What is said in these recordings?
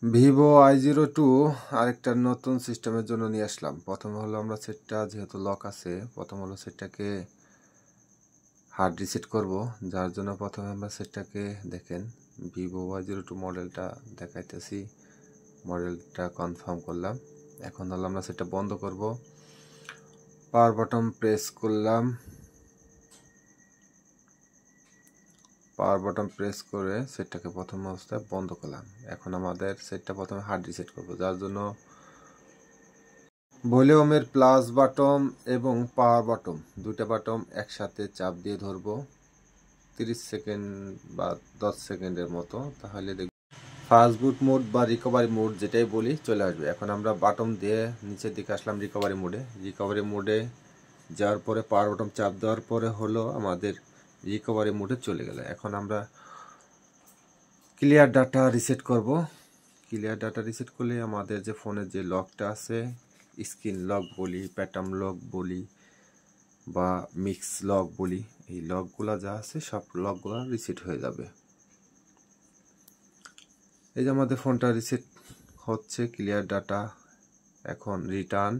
Vivo i02 আরেকটা নতুন সিস্টেমের জন্য নিয়ে আসলাম। প্রথমে হলো আমরা সেটটা যেহেতু লক আছে, প্রথম হলো সেটটাকে হার্ড রিসেট করব। যার জন্য প্রথমে আমরা সেটটাকে দেখেন ভিভো i02 মডেলটা দেখাইতেছি, মডেলটা কনফার্ম করলাম। এখন হলো আমরা সেটটা বন্ধ করব। পাওয়ার বাটন প্রেস করলাম, পাওয়ার বাটন প্রেস করে সেটটাকে প্রথম অবস্থায় বন্ধ করলাম। এখন আমাদের সেটটা প্রথমে হার্ড রিসেট করব, যার জন্য ভলিউমের প্লাস বাটন এবং পাওয়ার বাটন দুইটা বাটন একসাথে চাপ দিয়ে ধরবো 30 সেকেন্ড বা 10 সেকেন্ডের মতো, তাহলে দেখব ফাস্ট বুট মোড বা রিকভারি মোড যেটাই বলি চলে আসবে। এখন আমরা বাটন দিয়ে নিচের দিকে আসলাম রিকভারি মোডে। রিকভারি মোডে যাওয়ার পরে পাওয়ার বাটন চাপ দেওয়ার পরে হলো আমাদের রিকভারি মোডে চলে গেল। এখন আমরা ক্লিয়ার ডাটা রিসেট করব। ক্লিয়ার ডাটা রিসেট করলে আমাদের যে ফোনের যে লকটা আছে, স্ক্রিন লক বলি, প্যাটার্ন লক বলি বা মিক্স লক বলি, এই লকগুলা যা আছে সব লকগুলা রিসেট হয়ে যাবে। এই যে আমাদের ফোনটা রিসেট হচ্ছে, ক্লিয়ার ডাটা। এখন রিটার্ন,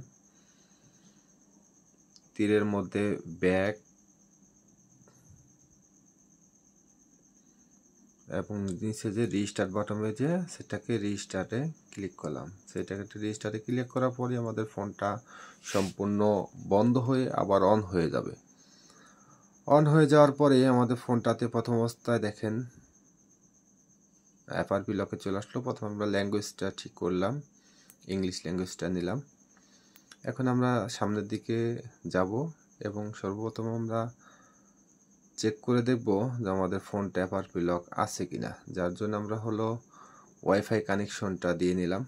তীরের মধ্যে ব্যাক এবং নিচে যে রিস্টার্ট বাটনে যে সেটাকে রিস্টার্টে ক্লিক করলাম। সেটাকে রিস্টার্টে ক্লিক করার পরে আমাদের ফোনটা সম্পূর্ণ বন্ধ হয়ে আবার অন হয়ে যাবে। অন হয়ে যাওয়ার পরে আমাদের ফোনটাতে প্রথম অবস্থায় দেখেন এফআরপি লকে চলে আসলো। প্রথম আমরা ল্যাঙ্গুয়েজটা ঠিক করলাম, ইংলিশ ল্যাঙ্গুয়েজটা নিলাম। এখন আমরা সামনের দিকে যাব এবং সর্বপ্রথম আমরা চেক করে দেখব যে আমাদের ফোনটা এফআরপি লক আছে কিনা। যার জন্য আমরা হলো ওয়াইফাই কানেকশনটা দিয়ে নিলাম।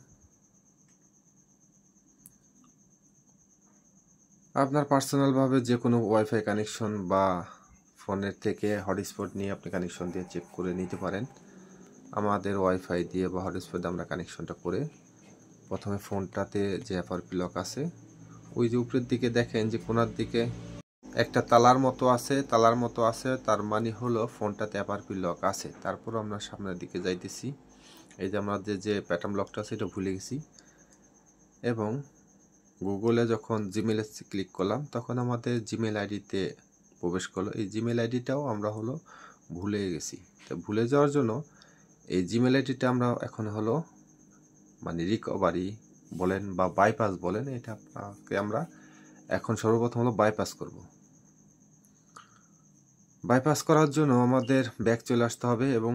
আপনার পার্সোনালভাবে যে কোনো ওয়াইফাই কানেকশন বা ফোনের থেকে হটস্পট নিয়ে আপনি কানেকশন দিয়ে চেক করে নিতে পারেন। আমাদের ওয়াইফাই দিয়ে বা হটস্পট দিয়ে আমরা কানেকশনটা করে প্রথমে ফোনটাতে যে এফআরপি লক আছে, ওই যে উপরের দিকে দেখেন যে কোনার দিকে একটা তালার মতো আছে, তার মানে হলো ফোনটাতে এফআরপি লক আছে। তারপর আমরা সামনের দিকে যাইতেছি। এই যে আমাদের যে প্যাটার্ন লকটা আছে এটা ভুলে গেছি, এবং গুগলে যখন জিমেলে ক্লিক করলাম তখন আমাদের জিমেল আইডিতে প্রবেশ করলো। এই জিমেল আইডিটাও আমরা হলো ভুলে গেছি। তো ভুলে যাওয়ার জন্য এই জিমেল আইডিটা আমরা এখন হলো মানে রিকভারি বলেন বা বাইপাস বলেন, এটাকে আমরা এখন সর্বপ্রথম হলো বাইপাস করব। বাইপাস করার জন্য আমাদের ব্যাক চলে আসতে হবে এবং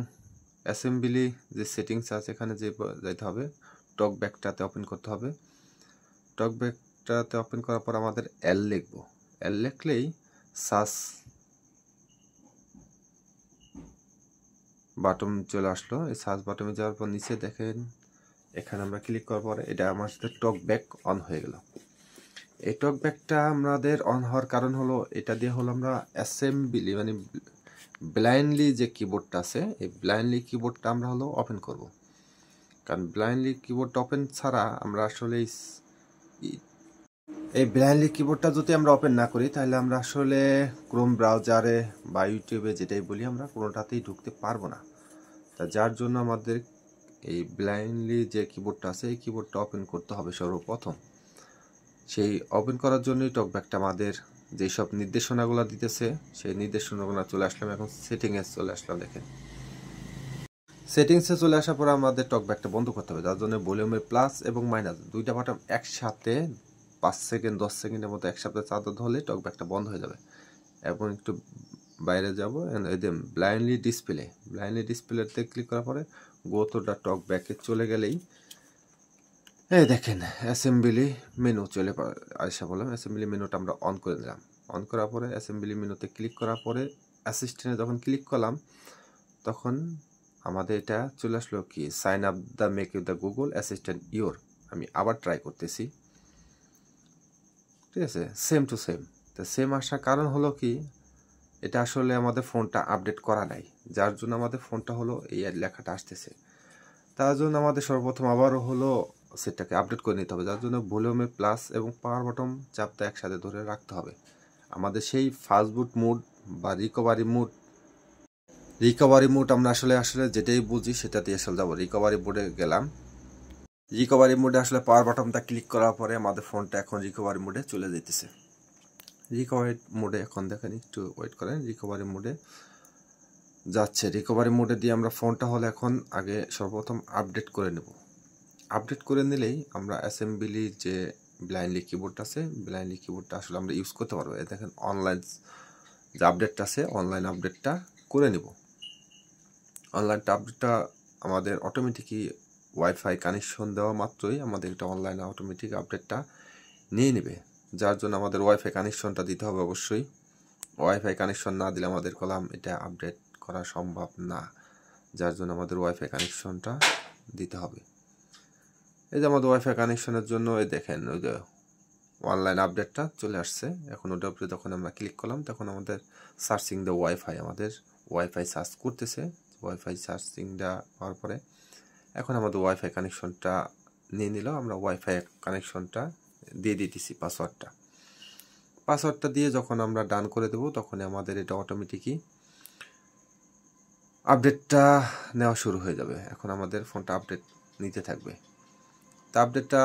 অ্যাসেম্বলি যে সেটিংস আছে এখানে যেতে হবে, টক ব্যাকটাতে ওপেন করতে হবে। টক ব্যাকটাতে ওপেন করার পর আমাদের এল লিখবো। এল লিখলেই সার্চ বাটন চলে আসলো। এই সার্চ বাটনে যাওয়ার পর নিচে দেখেন এখানে আমরা ক্লিক করার পরে এটা আমার সাথে টক ব্যাক অন হয়ে গেল। এই টক ব্যাকটা আমাদের অন হওয়ার কারণ হলো এটা দিয়ে হলো আমরা অ্যাসেম্বলি মানে ব্লাইন্ডলি যে কিবোর্ডটা আছে এই ব্লাইন্ডলি কিবোর্ডটা আমরা হলো ওপেন করব। কারণ ব্লাইন্ডলি কিবোর্ড ওপেন ছাড়া আমরা আসলে এই ব্লাইন্ডলি কিবোর্ডটা যদি আমরা ওপেন না করি তাহলে আমরা আসলে ক্রোম ব্রাউজারে বা ইউটিউবে যেটাই বলি আমরা কোনোটাতেই ঢুকতে পারবো না। তা যার জন্য আমাদের এই ব্লাইন্ডলি যে কিবোর্ডটা আছে এই কিবোর্ডটা ওপেন করতে হবে সর্বপ্রথম। সেই ওপেন করার জন্যই টকব্যাকটা আমাদের যেসব নির্দেশনাগুলো দিতেছে সেই নির্দেশনাগুলো চলে আসলাম। এখন সেটিংয়ে চলে আসলাম। দেখেন সেটিংসে চলে আসার পর আমাদের টকব্যাকটা বন্ধ করতে হবে, যার জন্য ভলিউমের প্লাস এবং মাইনাস দুইটা বাটন একসাথে 5 সেকেন্ড 10 সেকেন্ডের মতো একসাথে চাপ ধরলে টকব্যাকটা বন্ধ হয়ে যাবে। এবং একটু বাইরে যাব, এই যে ব্লাইন্ডলি ডিসপ্লেতে ক্লিক করার পরে গো টু দ্য টকব্যাকে চলে গেলেই এই দেখেন অ্যাসেম্বলি মেনু চলে আসা বললাম। অ্যাসেম্বলি মেনুটা আমরা অন করে দিলাম। অন করার পরে অ্যাসেম্বলি মেনুতে ক্লিক করার পরে অ্যাসিস্ট্যান্টে যখন ক্লিক করলাম তখন আমাদের এটা চলে আসলো কি sign up the make you the Google assistant your. আমি আবার ট্রাই করতেছি, ঠিক আছে, সেম টু সেম। তো সেম আসার কারণ হলো কি এটা আসলে আমাদের ফোনটা আপডেট করা নাই, যার জন্য আমাদের ফোনটা হলো এই লেখাটা আসতেছে। তার জন্য আমাদের সর্বপ্রথম আবারও হলো সেটাকে আপডেট করে নিতে হবে, যার জন্য ভলিউমে প্লাস এবং পাওয়ার বাটন চাপটা একসাথে ধরে রাখতে হবে। আমাদের সেই ফাস্ট বুট মোড বা রিকভারি মোড আমরা আসলে যেটাই বুঝি সেটা দিয়ে আসলে যাবো। রিকভারি মোডে গেলাম, রিকভারি মোডে আসলে পাওয়ার বাটনটা ক্লিক করার পরে আমাদের ফোনটা এখন রিকভারি মোডে চলে যেতেছে। রিকভারি মোডে এখন দেখেন, একটু ওয়েট করেন, রিকভারি মোডে যাচ্ছে। রিকভারি মোডে দিয়ে আমরা ফোনটা হলে এখন আগে সর্বপ্রথম আপডেট করে নেব। আপডেট করে নিলেই আমরা অ্যাসেম্বলির যে ব্লাইন্ডলি কিবোর্ড আছে, ব্লাইন্ডলি কিবোর্ডটা আসলে আমরা ইউজ করতে পারবো। দেখেন অনলাইন যে আপডেটটা আছে, অনলাইন আপডেটটা করে নেব। অনলাইন আপডেটটা আমাদের অটোমেটিকই ওয়াইফাই কানেকশন দেওয়া মাত্রই আমাদের এটা অনলাইন অটোমেটিক আপডেটটা নিয়ে নেবে, যার জন্য আমাদের ওয়াইফাই কানেকশনটা দিতে হবে অবশ্যই। ওয়াইফাই কানেকশন না দিলে আমাদের কলাম এটা আপডেট করা সম্ভব না, যার জন্য আমাদের ওয়াইফাই কানেকশনটা দিতে হবে। এই যে আমাদের ওয়াইফাই কানেকশনের জন্য এই দেখেন ওই যে অনলাইন আপডেটটা চলে আসছে। এখন ওটার উপরে যখন আমরা ক্লিক করলাম তখন আমাদের সার্চিং দ্য ওয়াইফাই, আমাদের ওয়াইফাই সার্চ করতেছে। ওয়াইফাই সার্চিংটা হওয়ার পরে এখন আমাদের ওয়াইফাই কানেকশনটা নিয়ে নিল। আমরা ওয়াইফাই কানেকশনটা দিয়ে দিতেছি পাসওয়ার্ডটা দিয়ে যখন আমরা ডান করে দেব তখনই আমাদের এটা অটোমেটিকই আপডেটটা নেওয়া শুরু হয়ে যাবে। এখন আমাদের ফোনটা আপডেট নিতে থাকবে। তা আপডেটটা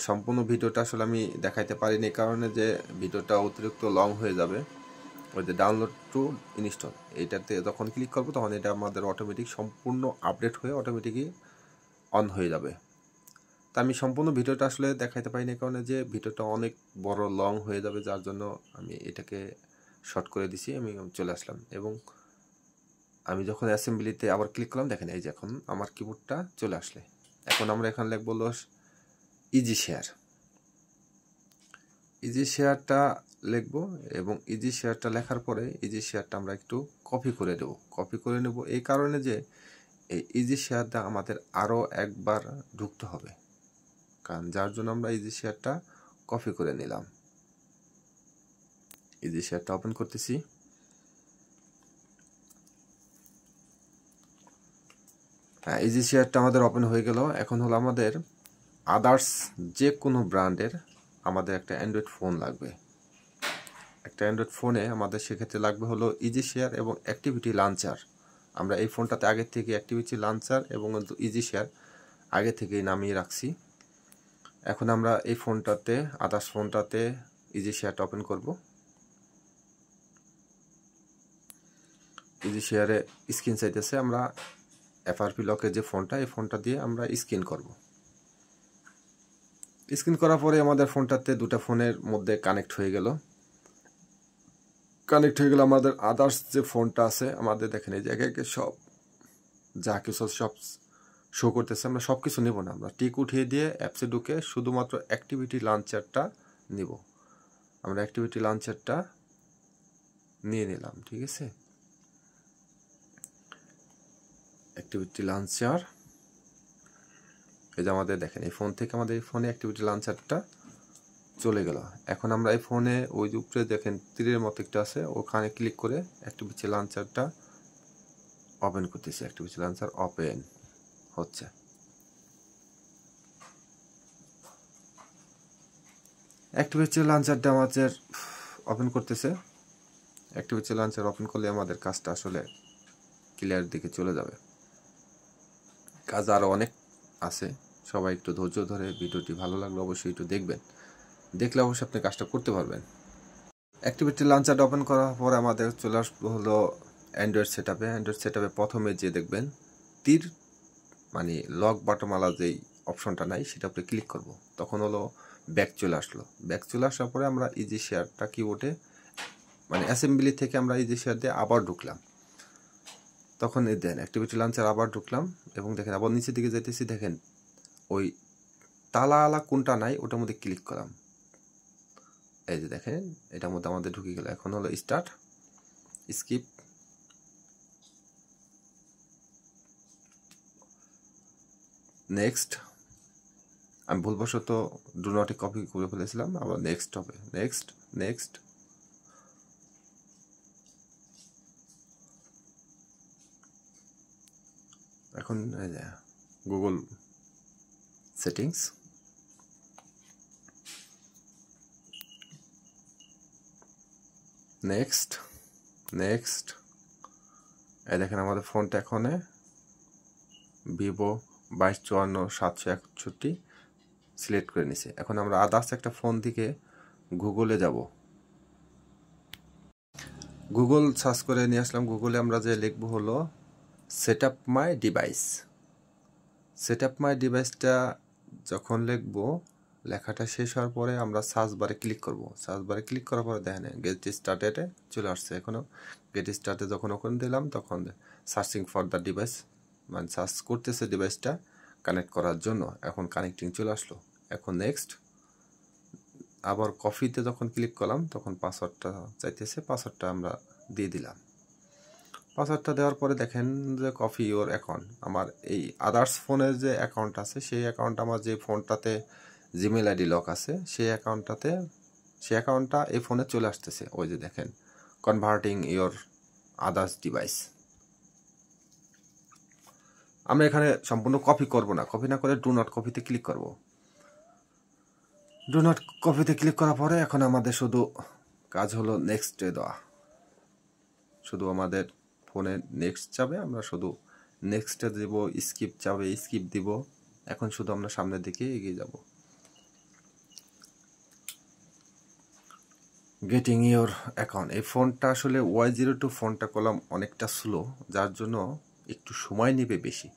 সম্পূর্ণ ভিডিওটা আসলে আমি দেখাইতে পারিনি, এই কারণে যে ভিডিওটা অতিরিক্ত লং হয়ে যাবে। ওই যে ডাউনলোড টু ইনস্টল এইটাতে যখন ক্লিক করবো তখন এটা আমাদের অটোমেটিক সম্পূর্ণ আপডেট হয়ে অটোমেটিকই অন হয়ে যাবে। তা আমি সম্পূর্ণ ভিডিওটা আসলে দেখাইতে পারিনি, এই কারণে যে ভিডিওটা অনেক বড় লং হয়ে যাবে, যার জন্য আমি এটাকে শর্ট করে দিছি। আমি চলে আসলাম এবং আমি যখন অ্যাসেম্বলিতে আবার ক্লিক করলাম দেখেন এই যে এখন আমার কিবোর্ডটা চলে আসলে এখন আমরা এখানে লিখবো ইজি শেয়ারটা লিখবো এবং ইজি শেয়ারটা লেখার পরে ইজি শেয়ারটা আমরা একটু কপি করে নেব এই কারণে যে এই ইজি শেয়ারটা আমাদের আরও একবার ঢুকতে হবে, কারণ যার জন্য আমরা ইজি শেয়ারটা কপি করে নিলাম। ইজি শেয়ারটা ওপেন করতেছি। হ্যাঁ, ইজি শেয়ারটা আমাদের ওপেন হয়ে গেল। এখন হলো আমাদের আদার্স যে কোনো ব্র্যান্ডের আমাদের একটা অ্যান্ড্রয়েড ফোন লাগবে। একটা অ্যান্ড্রয়েড ফোনে আমাদের সেক্ষেত্রে লাগবে হলো ইজি শেয়ার এবং অ্যাক্টিভিটি লঞ্চার। আমরা এই ফোনটাতে আগে থেকে অ্যাক্টিভিটি লঞ্চার এবং ইজি শেয়ার আগে থেকেই নামিয়ে রাখছি। এখন আমরা এই ফোনটাতে আদার্স ফোনটাতে ইজি শেয়ারটা ওপেন করব। ইজি শেয়ারে স্ক্রিন চাইতেছে, আমরা এফআরপি লকের যে ফোনটা এই ফোনটা দিয়ে আমরা স্ক্রিন করব। স্ক্রিন করার পরে আমাদের ফোনটাতে দুটো ফোনের মধ্যে কানেক্ট হয়ে গেল আমাদের আদার্স যে ফোনটা আছে আমাদের দেখেন এই জায়গায় সব যা কিছু সব শো করতেছে। আমরা সব কিছু নেব না, আমরা টিক উঠিয়ে দিয়ে অ্যাপসে ঢুকে শুধুমাত্র অ্যাক্টিভিটি লঞ্চারটা নিব। আমরা অ্যাক্টিভিটি লঞ্চারটা নিয়ে নিলাম, ঠিক আছে। অ্যাক্টিভিটি লঞ্চার এই যে আমাদের দেখেন এই ফোন থেকে আমাদের এই ফোনে অ্যাক্টিভিটি লঞ্চারটা চলে গেল। এখন আমরা এই ফোনে ওই উপরে দেখেন তীরের মতো একটা আছে, ওখানে ক্লিক করে অ্যাক্টিভিটি লঞ্চারটা ওপেন করতেছি। অ্যাক্টিভিটি লঞ্চার ওপেন হচ্ছে। অ্যাক্টিভিটি লঞ্চারটা আমাদের ওপেন করতেছে। অ্যাক্টিভিটি লঞ্চার ওপেন করলে আমাদের কাজটা আসলে ক্লিয়ার দিকে চলে যাবে। কাজ আরও অনেক আছে, সবাই একটু ধৈর্য ধরে ভিডিওটি ভালো লাগলে অবশ্যই একটু দেখবেন, দেখলে অবশ্যই আপনি কাজটা করতে পারবেন। অ্যাক্টিভিটি লঞ্চারটা ওপেন করার পর আমাদের চলে আসবে হলো অ্যান্ড্রয়েড সেটআপে প্রথমে যে দেখবেন তীর মানে লক বাটনওয়ালা যেই অপশনটা নাই সেটা উপরে ক্লিক করব, তখন হলো ব্যাক চলে আসার পরে আমরা ইজি শেয়ারটা কিবোর্ডে মানে অ্যাসেম্বলি থেকে আমরা ইজি শেয়ার দিয়ে আবার ঢুকলাম, তখন এই দেন অ্যাক্টিভিটি লঞ্চার আবার ঢুকলাম এবং দেখেন আবার নিচের দিকে যাইতেছি, দেখেন ওই তালাওয়ালা কোনটা নাই ওটার মধ্যে ক্লিক করলাম। এই যে দেখেন এটার মধ্যে আমাদের ঢুকে গেল। এখন হলো স্টার্ট, স্কিপ, নেক্সট। আমি ভুলবশত ডু নট কপি করে ফেলেছিলাম, আবার নেক্সট হবে, নেক্সট। এখন গুগল সেটিংস, নেক্সট। এই দেখেন আমাদের ফোনটা এখন ভিভো 2254 সিলেক্ট করে নিছে। এখন আমরা আদার্স একটা ফোন থেকে গুগলে যাব। গুগল সার্চ করে নিয়ে আসলাম। গুগলে আমরা যে লিখবো হলো set up my device. Set up my ডিভাইসটা যখন লিখবো, লেখাটা শেষ হওয়ার পরে আমরা সার্চ বারে ক্লিক করব। সার্চ বারে ক্লিক করার পরে দেখেন গেট স্টার্টেডে চলে আসছে। এখনও গেট স্টার্টে যখন ওখানে দিলাম তখন সার্চিং ফর দ্য ডিভাইস, মানে সার্চ করতেছে ডিভাইসটা কানেক্ট করার জন্য। এখন কানেক্টিং চলে আসলো। এখন নেক্সট আবার কপিতে যখন ক্লিক করলাম তখন পাসওয়ার্ডটা চাইতেছে, পাসওয়ার্ডটা আমরা দিয়ে দিলাম। পাসওয়ার্ডটা দেওয়ার পরে দেখেন যে কপি ইওর অ্যাকাউন্ট, আমার এই আদার্স ফোনের যে অ্যাকাউন্ট আছে সেই অ্যাকাউন্ট, আমার যে ফোনটাতে জিমেল আইডি লক আছে সেই অ্যাকাউন্টটা এই ফোনে চলে আসতেছে। ওই যে দেখেন কনভার্টিং ইওর আদার্স ডিভাইস। আমরা এখানে সম্পূর্ণ কপি করব না, কপি না করে ডু নট কপিতে ক্লিক করব। ডু নট কপিতে ক্লিক করার পরে এখন আমাদের শুধু কাজ হলো নেক্সটে দেওয়া। শুধু আমাদের ফোনে নেক্সট যাবে, আমরা শুধু নেক্সটে দেব, স্কিপ যাবে স্কিপ দিব। এখন শুধু আমরা সামনের দিকে এগিয়ে যাব। গেটিং ইওর অ্যাকাউন্ট, এই ফোনটা আসলে Y02 ফোনটা করলাম অনেকটা স্লো, যার জন্য একটু সময় নেবে বেশি।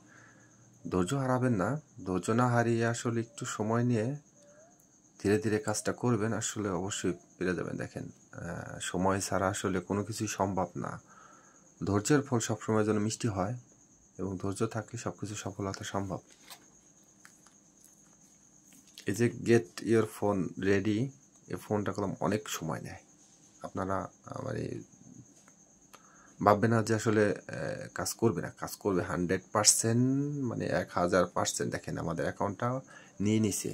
ধৈর্য হারাবেন না, ধৈর্য না হারিয়ে আসলে একটু সময় নিয়ে ধীরে ধীরে কাজটা করবেন, আসলে অবশ্যই পেরে যাবেন। দেখেন সময় ছাড়া আসলে কোনো কিছুই সম্ভব না। ধৈর্যের ফল সবসময় যেন মিষ্টি হয় এবং ধৈর্য থাকলে সব কিছু সফলতা সম্ভব। এই যে গেট ইওর ফোন রেডি, এই ফোনটা করলাম অনেক সময় নেয়। আপনারা মানে ভাববে না যে আসলে কাজ করবে না, কাজ করবে 100%, মানে 1000%। দেখেন আমাদের অ্যাকাউন্টটা নিয়ে নিছে।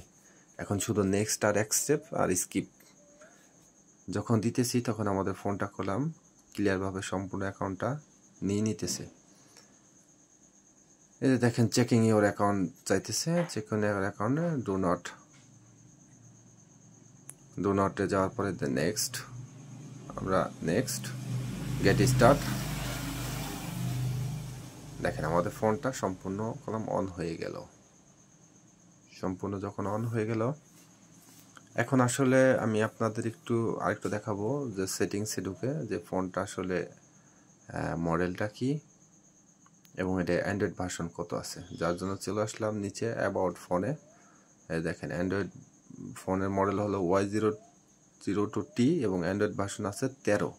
এখন শুধু নেক্সট আর অ্যাকসেপ্ট আর স্কিপ যখন দিতেছি তখন আমাদের ফোনটা করলাম ক্লিয়ারভাবে সম্পূর্ণ অ্যাকাউন্টটা নিয়ে নিতেছে। এই যে দেখেন চেকিং ইওর অ্যাকাউন্ট চাইতেছে, চেকিং ইওর অ্যাকাউন্টে ডু নটে যাওয়ার পরে নেক্সট, আমরা নেক্সট গেট স্টার্ট। দেখেন আমাদের ফোনটা সম্পূর্ণ কলম অন হয়ে গেল। সম্পূর্ণ যখন অন হয়ে গেল, এখন আসলে আমি আপনাদের আরেকটু দেখাবো যে সেটিংসে ঢুকে যে ফোনটা আসলে মডেলটা কি এবং এটা অ্যান্ড্রয়েড ভার্সন কত আছে। যার জন্য চলে আসলাম নিচে অ্যাবাউট ফোনে। দেখেন অ্যান্ড্রয়েড ফোনের মডেল হলো Y002T এবং অ্যান্ড্রয়েড ভার্সন আছে 13।